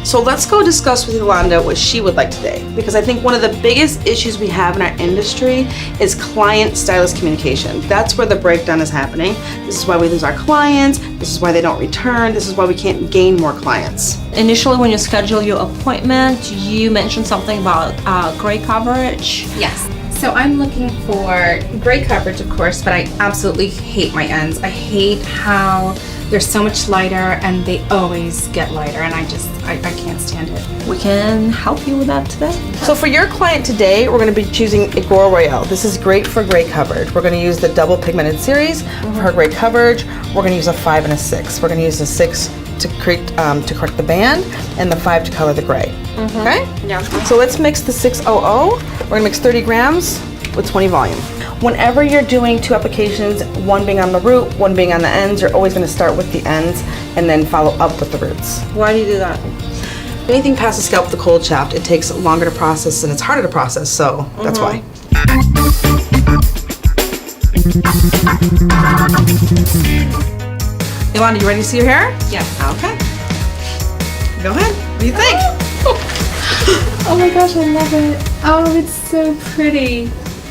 So let's go discuss with Yolanda what she would like today, because I think one of the biggest issues we have in our industry is client-stylist communication. That's where the breakdown is happening. This is why we lose our clients. This is why they don't return. This is why we can't gain more clients. Initially, when you schedule your appointment, you mentioned something about gray coverage. Yes. So I'm looking for gray coverage, of course, but I absolutely hate my ends. I hate how they're so much lighter and they always get lighter, and I can't stand it. We can help you with that today. So for your client today, we're going to be choosing IGORA Royale. This is great for gray coverage. We're going to use the double pigmented series for her gray coverage. We're going to use a 5 and a 6. We're going to use the 6 to correct the band and the 5 to color the gray. Okay? Yeah. So let's mix the 600. We're going to mix 30 grams with 20 volume. Whenever you're doing 2 applications, one being on the root, one being on the ends, you're always going to start with the ends and then follow up with the roots. Why do you do that? Anything past the scalp with the cold shaft, it takes longer to process and it's harder to process, so that's why. Yolanda, you ready to see your hair? Yeah. Okay. Go ahead. What do you think? Oh my gosh, I love it. Oh, it's so pretty.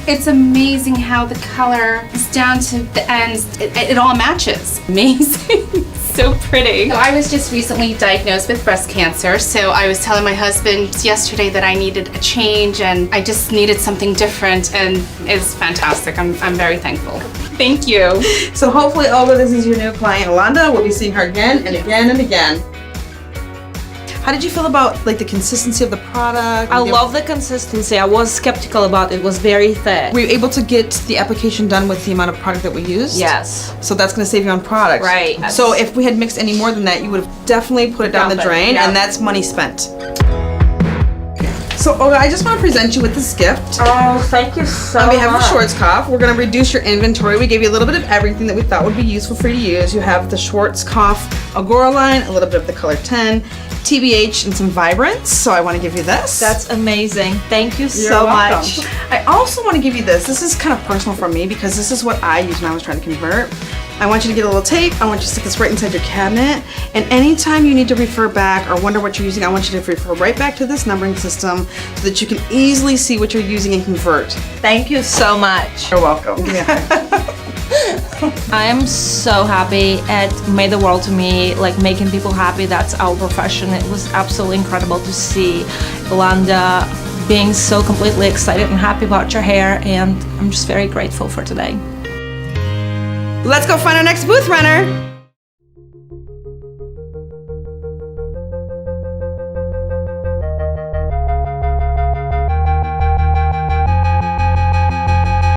It's amazing how the color is down to the ends. It all matches. Amazing. So pretty. So I was just recently diagnosed with breast cancer, so I was telling my husband yesterday that I needed a change and I just needed something different, and it's fantastic. I'm very thankful. Thank you. So hopefully, Olga, this is your new client, Yolanda. We'll be seeing her again and again and again. How did you feel about like the consistency of the product? I love the consistency. I was skeptical about it. It was very thick. Were you able to get the application done with the amount of product that we used? Yes. So that's going to save you on product. Right. So if we had mixed any more than that, you would have definitely put it down the drain, and that's money spent. So Olga, I just want to present you with this gift. Oh, thank you so much. On behalf of Schwarzkopf, we're going to reduce your inventory. We gave you a little bit of everything that we thought would be useful for you to use. You have the Schwarzkopf IGORA line, a little bit of the color 10, TBH, and some vibrance. So I want to give you this. That's amazing. Thank you You're so welcome. much. I also want to give you this. This is kind of personal for me because this is what I used when I was trying to convert. I want you to get a little tape. I want you to stick this right inside your cabinet. And anytime you need to refer back or wonder what you're using, I want you to refer right back to this numbering system so that you can easily see what you're using and convert. Thank you so much. You're welcome. I am so happy. It made the world to me, like making people happy. That's our profession. It was absolutely incredible to see Yolanda being so completely excited and happy about your hair, and I'm just very grateful for today. Let's go find our next booth runner.